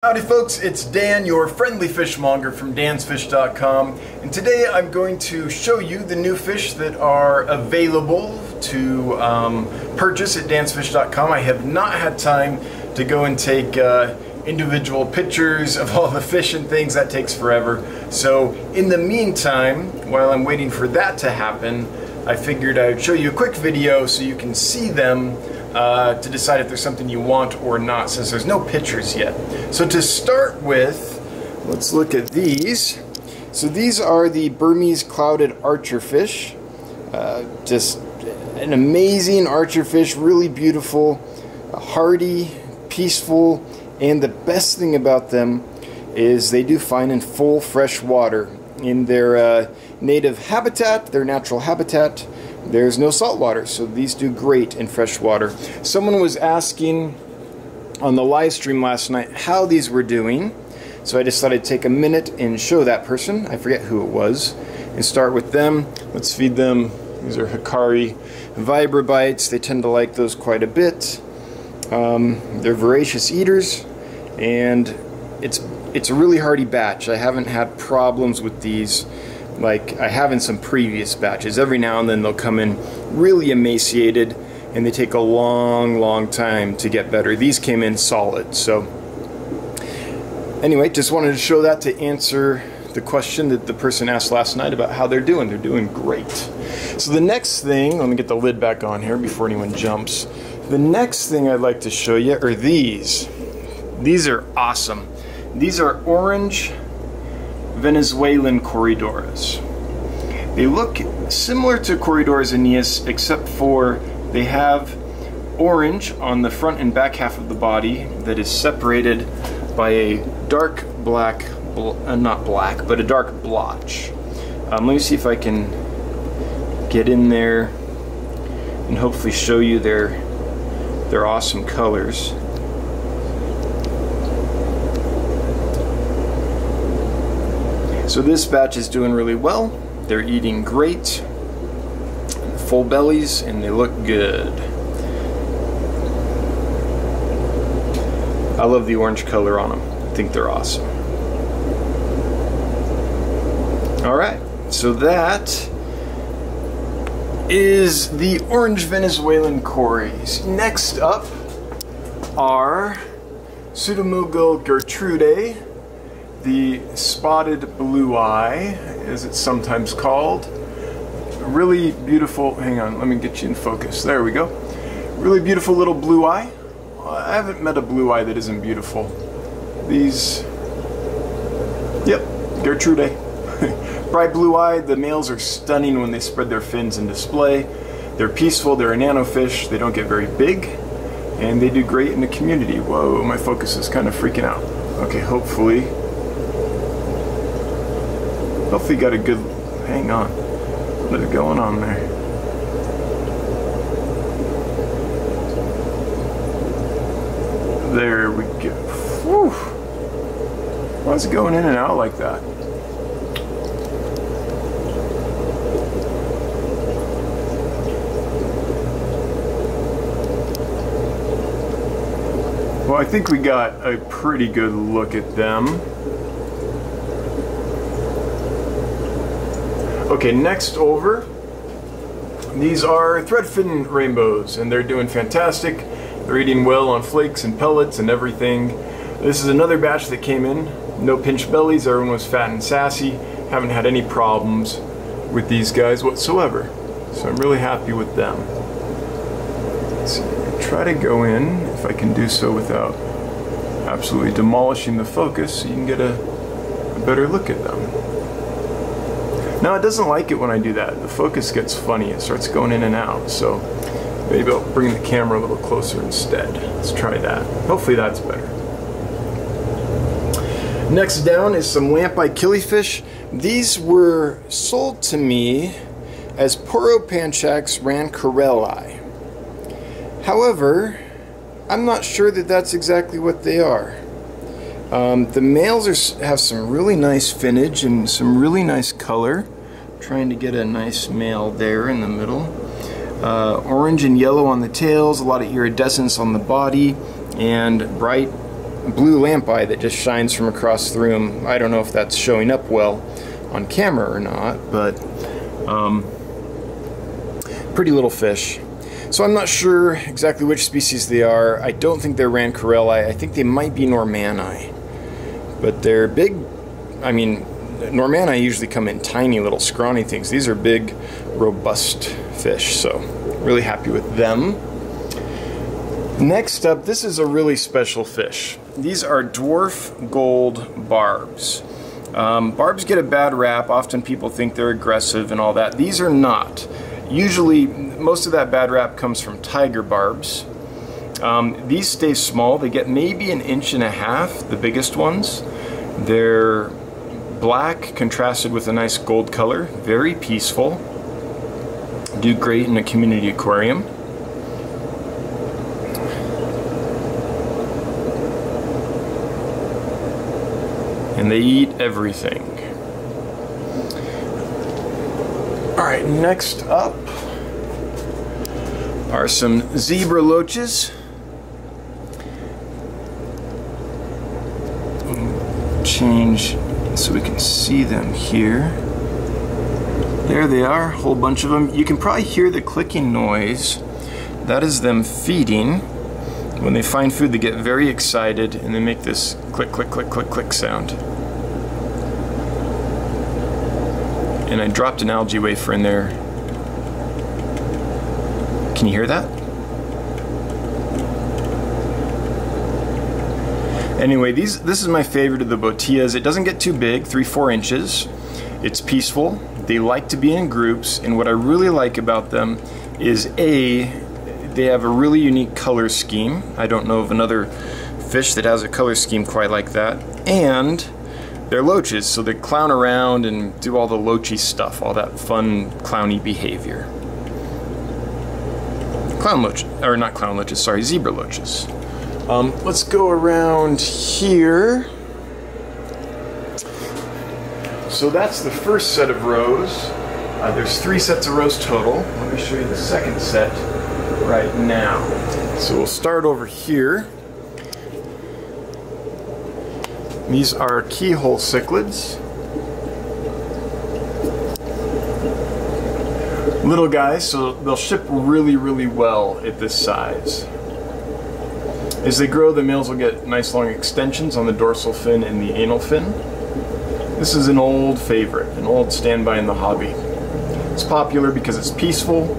Howdy folks, it's Dan, your friendly fishmonger from dansfish.com, and today I'm going to show you the new fish that are available to purchase at dansfish.com. I have not had time to go and take individual pictures of all the fish and things. That takes forever. So in the meantime, while I'm waiting for that to happen, I figured I'd show you a quick video so you can see them to decide if there's something you want or not, since there's no pictures yet. So to start with, let's look at these. So these are the Burmese clouded archerfish. Just an amazing archerfish, really beautiful, hardy, peaceful, and the best thing about them is they do fine in full fresh water. In their native habitat, their natural habitat, there's no salt water, so these do great in fresh water. Someone was asking on the live stream last night how these were doing, so I just thought I'd take a minute and show that person. I forget who it was, and start with them. Let's feed them. These are Hikari Vibrobites. They tend to like those quite a bit. They're voracious eaters, and it's a really hardy batch. I haven't had problems with these like I have in some previous batches. Every now and then they'll come in really emaciated, and they take a long time to get better. These came in solid. So anyway, just wanted to show that to answer the question that the person asked last night about how they're doing. They're doing great. So the next thing, let me get the lid back on here before anyone jumps. The next thing I'd like to show you are these. These are awesome. These are orange Venezuelan Corydoras. They look similar to Corydoras aeneas, except for they have orange on the front and back half of the body that is separated by a dark black, not black, but a dark blotch. Let me see if I can get in there and hopefully show you their awesome colors. So this batch is doing really well. They're eating great, full bellies, and they look good. I love the orange color on them. I think they're awesome. Alright, so that is the orange Venezuelan Corys. Next up are Pseudomargarita, the spotted blue eye, as it's sometimes called. Really beautiful, hang on, let me get you in focus. There we go. Really beautiful little blue eye. I haven't met a blue eye that isn't beautiful. These, yep, Gertrude. Bright blue eye. The males are stunning when they spread their fins and display. They're peaceful, they're a nanofish, they don't get very big, and they do great in the community. Whoa, my focus is kind of freaking out. Okay, hopefully got a good, hang on, what is going on there? There we go. Whew. Why is it going in and out like that? Well, I think we got a pretty good look at them. Okay, next over, these are threadfin rainbows, and they're doing fantastic. They're eating well on flakes and pellets and everything. This is another batch that came in. No pinched bellies, everyone was fat and sassy. Haven't had any problems with these guys whatsoever. So I'm really happy with them. Let's see, try to go in, if I can do so without absolutely demolishing the focus, so you can get a better look at them. Now it doesn't like it when I do that. The focus gets funny, it starts going in and out, so maybe I'll bring the camera a little closer instead. Let's try that. Hopefully that's better. Next down is some Lampeye Killifish. These were sold to me as Poropanchax rancorelli. However, I'm not sure that that's exactly what they are. The males have some really nice finnage and some really nice color. Trying to get a nice male there in the middle. Orange and yellow on the tails, a lot of iridescence on the body, and bright blue lamp-eye that just shines from across the room. I don't know if that's showing up well on camera or not, but pretty little fish. So I'm not sure exactly which species they are. I don't think they're Rancorelli. I think they might be Normani. But they're big. I mean, Normani usually come in tiny little scrawny things. These are big, robust fish, so really happy with them. Next up, this is a really special fish. These are dwarf gold barbs. Barbs get a bad rap. Often people think they're aggressive and all that. These are not. Usually, most of that bad rap comes from tiger barbs. These stay small. They get maybe 1.5 inches, the biggest ones. They're black contrasted with a nice gold color. Very peaceful. Do great in a community aquarium. And they eat everything. Alright, next up are some zebra loaches. Change so we can see them here. There they are, a whole bunch of them. You can probably hear the clicking noise. That is them feeding. When they find food, they get very excited and they make this click, click, click, click, click sound. And I dropped an algae wafer in there. Can you hear that? Anyway, this is my favorite of the botillas. It doesn't get too big, 3-4 inches. It's peaceful. They like to be in groups, and what I really like about them is they have a really unique color scheme. I don't know of another fish that has a color scheme quite like that. And they're loaches, so they clown around and do all the loachy stuff, all that fun clowny behavior. Clown loach, or not clown loaches, sorry, zebra loaches. Let's go around here. So that's the first set of rows. There's 3 sets of rows total. Let me show you the second set right now. So we'll start over here. These are Keyhole Cichlids. Little guys, so they'll ship really, really well at this size. As they grow, the males will get nice long extensions on the dorsal fin and the anal fin. This is an old favorite, an old standby in the hobby. It's popular because it's peaceful.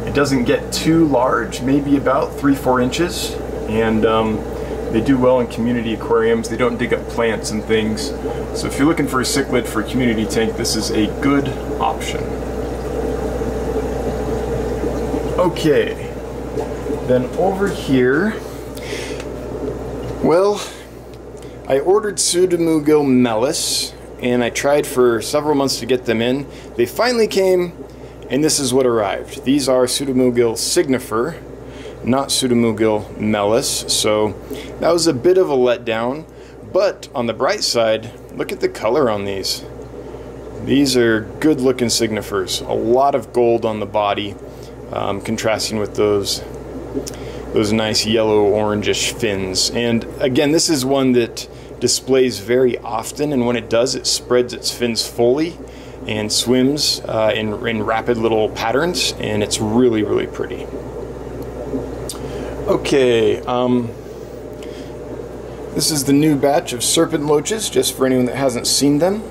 It doesn't get too large, maybe about 3-4 inches, and they do well in community aquariums. They don't dig up plants and things. So if you're looking for a cichlid for a community tank, this is a good option. Okay, then over here, well, I ordered Pseudomargarita mellis, and I tried for several months to get them in. They finally came, and this is what arrived. These are Pseudomargarita signifer, not Pseudomargarita mellis, so that was a bit of a letdown. But on the bright side, look at the color on these. These are good looking signifers. A lot of gold on the body, contrasting with those nice yellow orangish fins. And again, this is one that displays very often, and when it does, it spreads its fins fully and swims in rapid little patterns, and it's really, really pretty. Okay, this is the new batch of Serpent Loaches, just for anyone that hasn't seen them.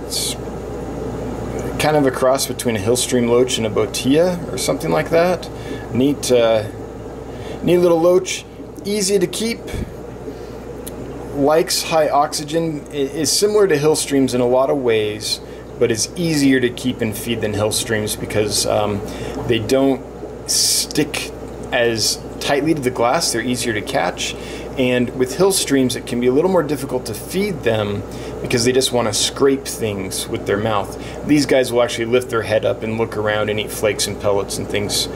It's kind of a cross between a Hillstream Loach and a Botilla, or something like that. Neat little loach, easy to keep, likes high oxygen, is similar to Hillstreams in a lot of ways, but is easier to keep and feed than Hillstreams because they don't stick as tightly to the glass. They're easier to catch, and with Hillstreams it can be a little more difficult to feed them because they just want to scrape things with their mouth. These guys will actually lift their head up and look around and eat flakes and pellets and things.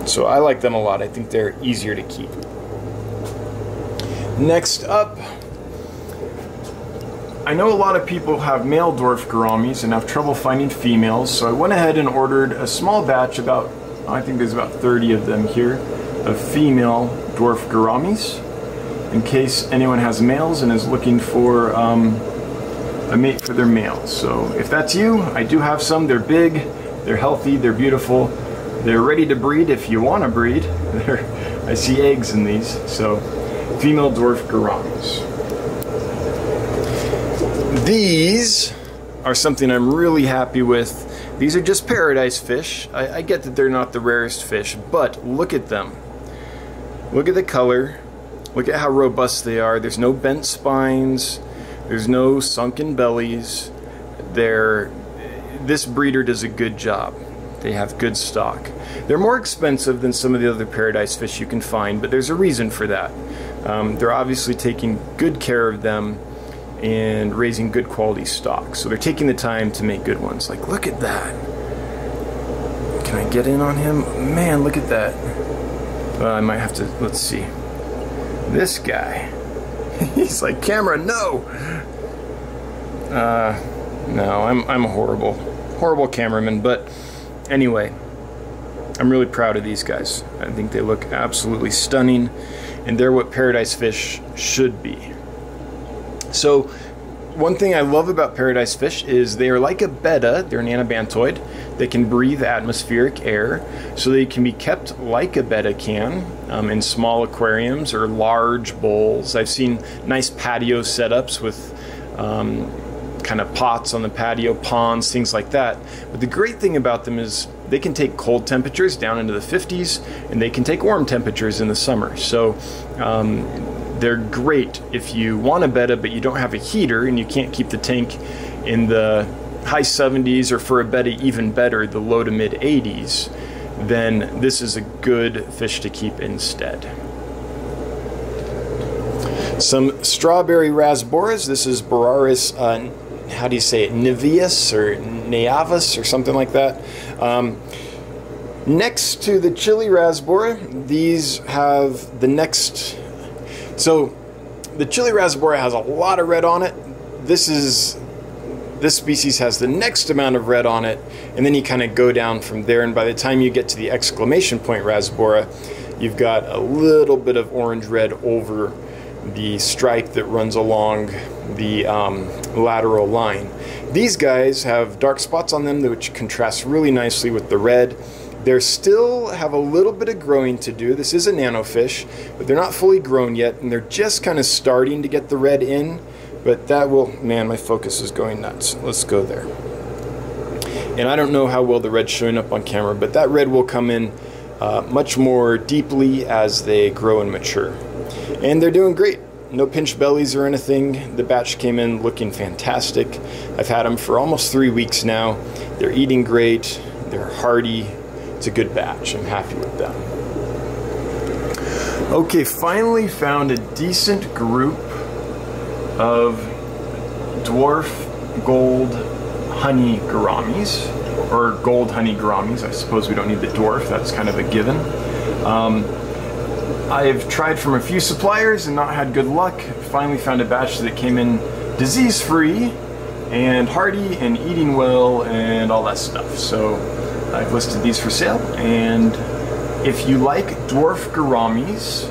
So I like them a lot. I think they're easier to keep. Next up, I know a lot of people have male Dwarf Gouramis and have trouble finding females, so I went ahead and ordered a small batch, I think there's about 30 of them here, of female Dwarf Gouramis. in case anyone has males and is looking for a mate for their males. So if that's you, I do have some. They're big, they're healthy, they're beautiful, they're ready to breed if you want to breed. I see eggs in these. So female dwarf gouramis. These are something I'm really happy with. These are just paradise fish. I get that they're not the rarest fish, but look at them. Look at the color. Look at how robust they are. There's no bent spines. There's no sunken bellies. This breeder does a good job. They have good stock. They're more expensive than some of the other paradise fish you can find, but there's a reason for that. They're obviously taking good care of them and raising good quality stock. So they're taking the time to make good ones. Like, look at that. Can I get in on him? Man, look at that. I might have to, let's see. This guy. He's like, camera, no! No, I'm a horrible cameraman, but anyway, I'm really proud of these guys. I think they look absolutely stunning, and they're what paradise fish should be. So, one thing I love about paradise fish is they are like a betta. They're an anabantoid. They can breathe atmospheric air, so they can be kept like a betta can in small aquariums or large bowls. I've seen nice patio setups with kind of pots on the patio, ponds, things like that. But the great thing about them is they can take cold temperatures down into the 50s, and they can take warm temperatures in the summer. So they're great if you want a betta but you don't have a heater and you can't keep the tank in the high 70s, or for a betta even better, the low to mid 80s, then this is a good fish to keep instead. Some strawberry raspberries. This is Boraris, how do you say it, Nevius or Neavus or something like that. Next to the chili raspberry, these have the next. So the chili raspberry has a lot of red on it. This species has the next amount of red on it, and then you kind of go down from there, and by the time you get to the exclamation point raspberry, you've got a little bit of orange red over the stripe that runs along the lateral line. These guys have dark spots on them which contrast really nicely with the red. They still have a little bit of growing to do. This is a nano fish, but they're not fully grown yet, and they're just kind of starting to get the red in. But that will, man, my focus is going nuts. Let's go there. And I don't know how well the red's showing up on camera, but that red will come in much more deeply as they grow and mature. And they're doing great. No pinched bellies or anything. The batch came in looking fantastic. I've had them for almost 3 weeks now. They're eating great. They're hardy. It's a good batch. I'm happy with them. Okay, finally found a decent group of dwarf gold honey gouramis, or gold honey gouramis. I suppose we don't need the dwarf, that's kind of a given. I've tried from a few suppliers and not had good luck. Finally found a batch that came in disease-free and hardy and eating well and all that stuff. So I've listed these for sale, and if you like dwarf gouramis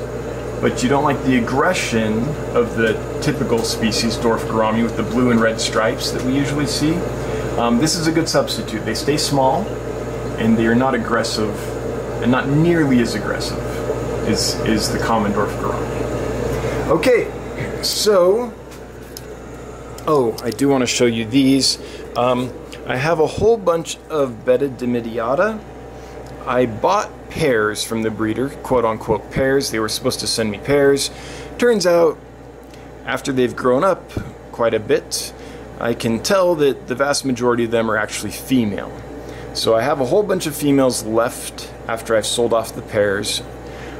but you don't like the aggression of the typical species dwarf gourami with the blue and red stripes that we usually see, this is a good substitute. They stay small and they are not aggressive, and not nearly as aggressive is the common dwarf gourami. Okay, so, I do want to show you these. I have a whole bunch of Betta dimidiata. I bought pairs from the breeder, quote unquote pairs. They were supposed to send me pairs. Turns out, after they've grown up quite a bit, I can tell that the vast majority of them are actually female. So I have a whole bunch of females left after I've sold off the pairs.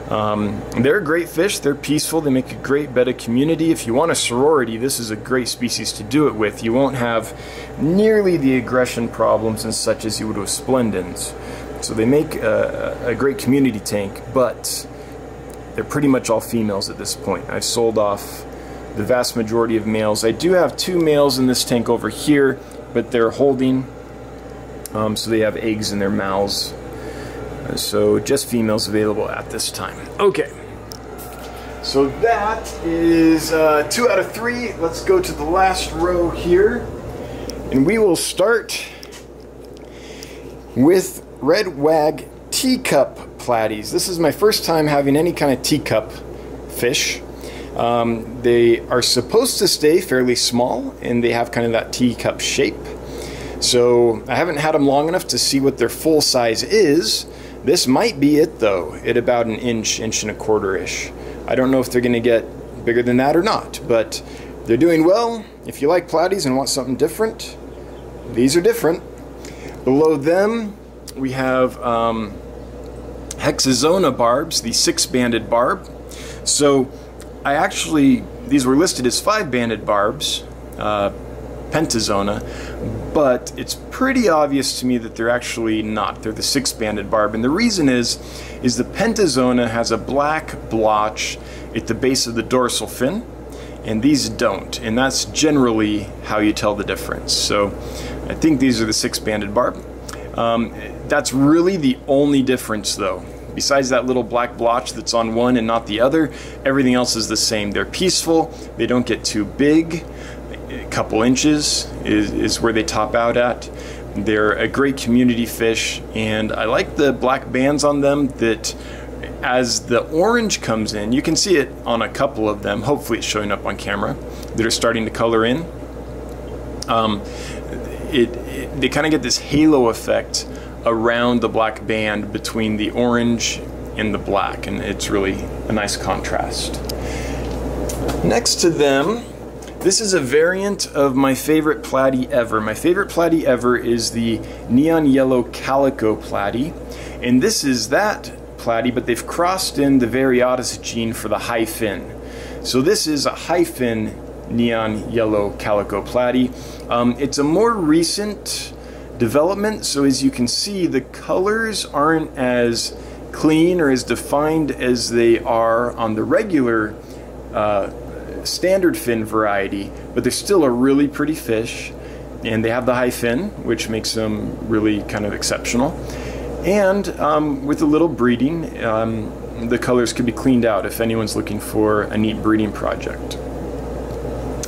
They're great fish. They're peaceful. They make a great Betta community. If you want a sorority, this is a great species to do it with. You won't have nearly the aggression problems and such as you would with splendens. So they make a great community tank, but they're pretty much all females at this point. I've sold off the vast majority of males. I do have 2 males in this tank over here, but they're holding, so they have eggs in their mouths. So just females available at this time. Okay, So that is 2 out of 3. Let's go to the last row here. And we will start with Red Wag teacup platies. This is my first time having any kind of teacup fish. They are supposed to stay fairly small, and they have kind of that teacup shape. So I haven't had them long enough to see what their full size is. This might be it though, at about an inch, inch and a quarter-ish. I don't know if they're going to get bigger than that or not, but they're doing well. If you like platies and want something different, these are different. Below them, we have Zona barbs, the 6-banded barb. So these were listed as 5-banded barbs, pentazona, but it's pretty obvious to me that they're actually not. They're the 6-banded barb, and the reason is the pentazona has a black blotch at the base of the dorsal fin, and these don't, and that's generally how you tell the difference. So I think these are the 6-banded barb. That's really the only difference though. Besides that little black blotch that's on one and not the other, everything else is the same. They're peaceful, they don't get too big. A couple inches is where they top out at. They're a great community fish, and I like the black bands on them that as the orange comes in, you can see it on a couple of them, hopefully it's showing up on camera, that are starting to color in. They kind of get this halo effect around the black band between the orange and the black, and it's really a nice contrast. Next to them, this is a variant of my favorite platy ever. My favorite platy ever is the neon yellow calico platy, and this is that platy, but they've crossed in the variotis gene for the high fin. So this is a high fin neon yellow calico platy. It's a more recent development, so as you can see, the colors aren't as clean or as defined as they are on the regular standard fin variety, but they're still a really pretty fish, and they have the high fin, which makes them really kind of exceptional. And with a little breeding, the colors could be cleaned out if anyone's looking for a neat breeding project.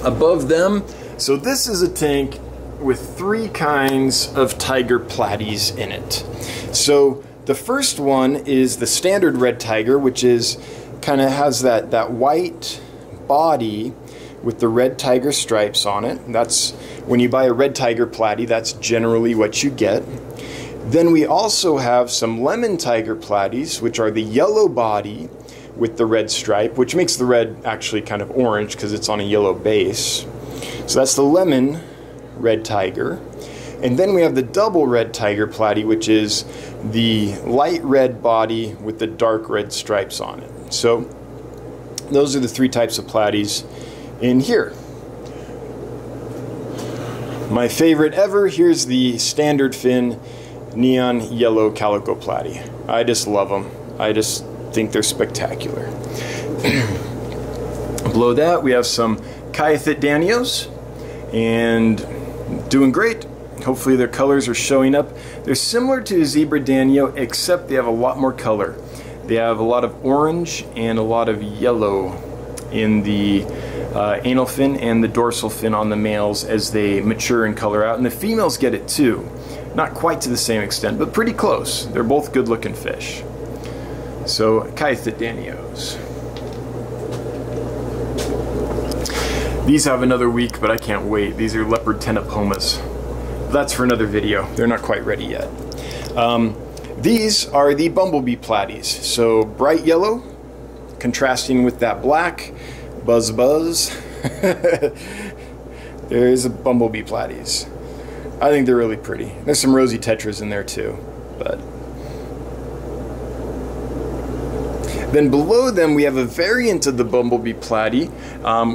Above them, so this is a tank with 3 kinds of tiger platies in it. So the first one is the standard red tiger, which is kind of has that white body with the red tiger stripes on it. That's when you buy a red tiger platy, that's generally what you get. Then we also have some lemon tiger platies, which are the yellow body with the red stripe, which makes the red actually kind of orange because it's on a yellow base. So that's the lemon red tiger. And then we have the double red tiger platy, which is the light red body with the dark red stripes on it. So those are the 3 types of platies in here. My favorite ever, here's the standard fin neon yellow calico platy. I just love them. I just think they're spectacular. Below that we have some Keyhole Danios, and doing great. Hopefully their colors are showing up. They're similar to a zebra danio, except they have a lot more color. They have a lot of orange and a lot of yellow in the anal fin and the dorsal fin on the males as they mature and color out, and the females get it too. Not quite to the same extent, but pretty close. They're both good looking fish. So Keyhole Danios. These have another week, but I can't wait. These are leopard tenopomas. That's for another video. They're not quite ready yet. These are the bumblebee platies. So bright yellow, contrasting with that black. Buzz buzz. There's a bumblebee platies. I think they're really pretty. There's some rosy tetras in there too, but. Then below them we have a variant of the bumblebee platy,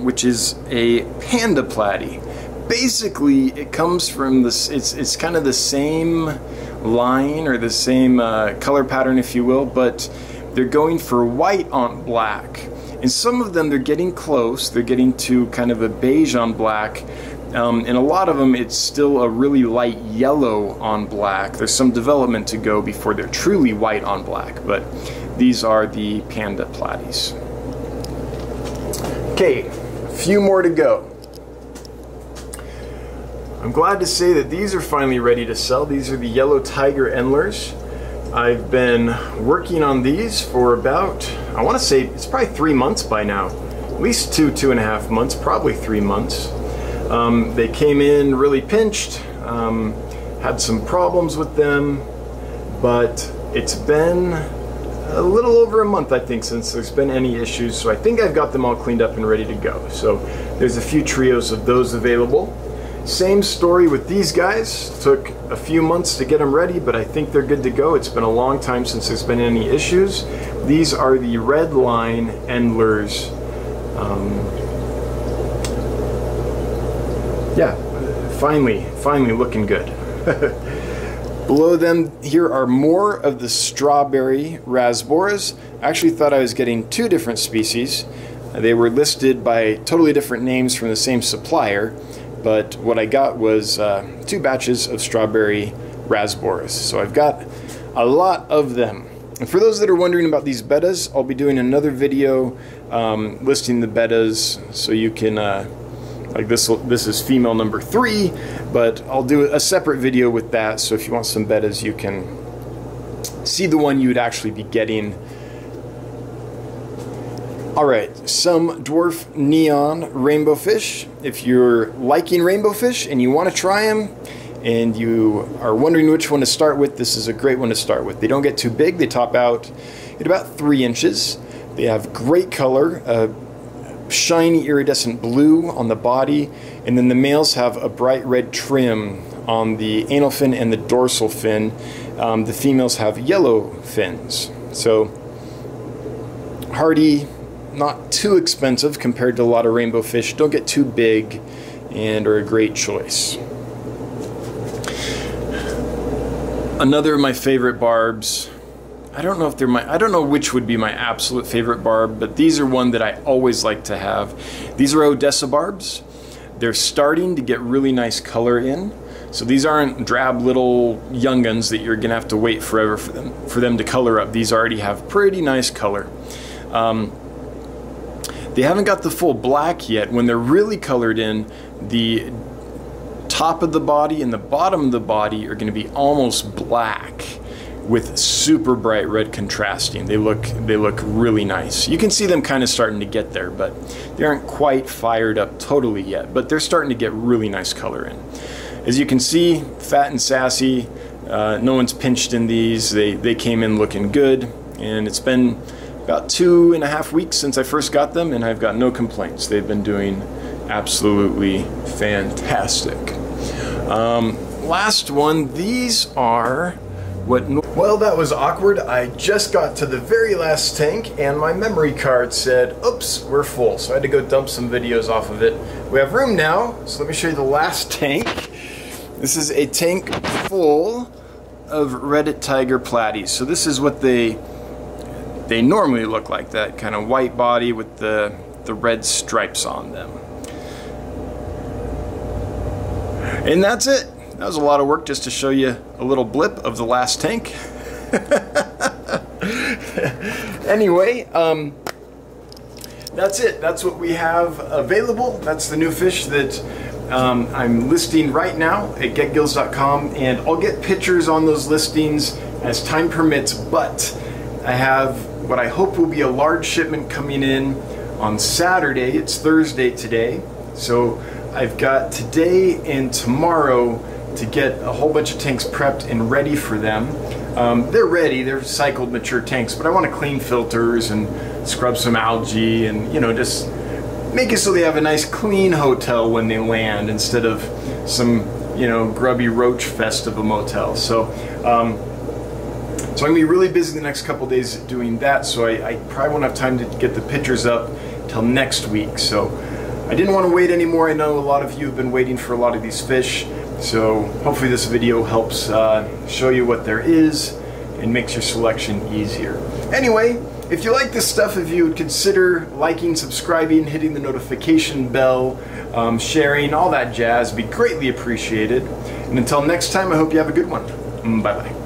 which is a panda platy. Basically, it comes from this. It's kind of the same line or the same color pattern, if you will, but they're going for white on black. And some of them they're getting close. They're getting to kind of a beige on black. And a lot of them, it's still a really light yellow on black. There's some development to go before they're truly white on black, but these are the panda platies. Okay, a few more to go. I'm glad to say that these are finally ready to sell. These are the yellow tiger endlers. I've been working on these for about, I want to say it's probably 3 months by now. At least 2.5 months, probably 3 months. They came in really pinched, had some problems with them, but it's been a little over a month, I think, since there's been any issues. So I think I've got them all cleaned up and ready to go. So there's a few trios of those available. Same story with these guys. Took a few months to get them ready, but I think they're good to go. It's been a long time since there's been any issues. These are the red line endlers. Yeah, finally looking good. Below them here are more of the strawberry Raspberries. I actually thought I was getting 2 different species. They were listed by totally different names from the same supplier, but what I got was 2 batches of strawberry Raspberries. So I've got a lot of them. And for those that are wondering about these bettas, I'll be doing another video listing the bettas, so you can like this is female number 3, but I'll do a separate video with that, so if you want some bettas you can see the one you would actually be getting. Alright, some dwarf neon rainbow fish. If you're liking rainbow fish and you want to try them and you are wondering which one to start with, this is a great one to start with. They don't get too big. They top out at about 3 inches. They have great color, shiny iridescent blue on the body, and then the males have a bright red trim on the anal fin and the dorsal fin. The females have yellow fins. So hardy, not too expensive compared to a lot of rainbow fish, don't get too big, and are a great choice. Another of my favorite barbs. I don't know which would be my absolute favorite barb, but these are one that I always like to have. These are Odessa Barbs. They're starting to get really nice color in. So these aren't drab little young'uns that you're gonna have to wait forever for them to color up. These already have pretty nice color. They haven't got the full black yet. When they're really colored in, the top of the body and the bottom of the body are going to be almost black with super bright red contrasting. They look really nice. You can see them kind of starting to get there, but they aren't quite fired up totally yet, but they're starting to get really nice color in. As you can see, fat and sassy. No one's pinched in these. They came in looking good, and it's been about 2.5 weeks since I first got them, and I've got no complaints. They've been doing absolutely fantastic. Last one, these are what... Well, that was awkward. I just got to the very last tank, and my memory card said, oops, we're full. So I had to go dump some videos off of it. We have room now, so let me show you the last tank. This is a tank full of Reddit Tiger Platies. So this is what they normally look like, that kind of white body with the red stripes on them. And that's it. That was a lot of work just to show you a little blip of the last tank. Anyway, that's it. That's what we have available. That's the new fish that I'm listing right now at getgills.com, and I'll get pictures on those listings as time permits, but I have what I hope will be a large shipment coming in on Saturday. It's Thursday today, so I've got today and tomorrow to get a whole bunch of tanks prepped and ready for them. They're ready, they're cycled mature tanks, but I want to clean filters and scrub some algae and, you know, just make it so they have a nice clean hotel when they land instead of some, you know, grubby roach fest of a motel. So I'm going to be really busy the next couple days doing that, so I probably won't have time to get the pictures up till next week. So I didn't want to wait anymore. I know a lot of you have been waiting for a lot of these fish, so hopefully this video helps show you what there is and makes your selection easier. Anyway, if you like this stuff, if you would consider liking, subscribing, hitting the notification bell, sharing, all that jazz, be greatly appreciated. And until next time, I hope you have a good one. Bye-bye.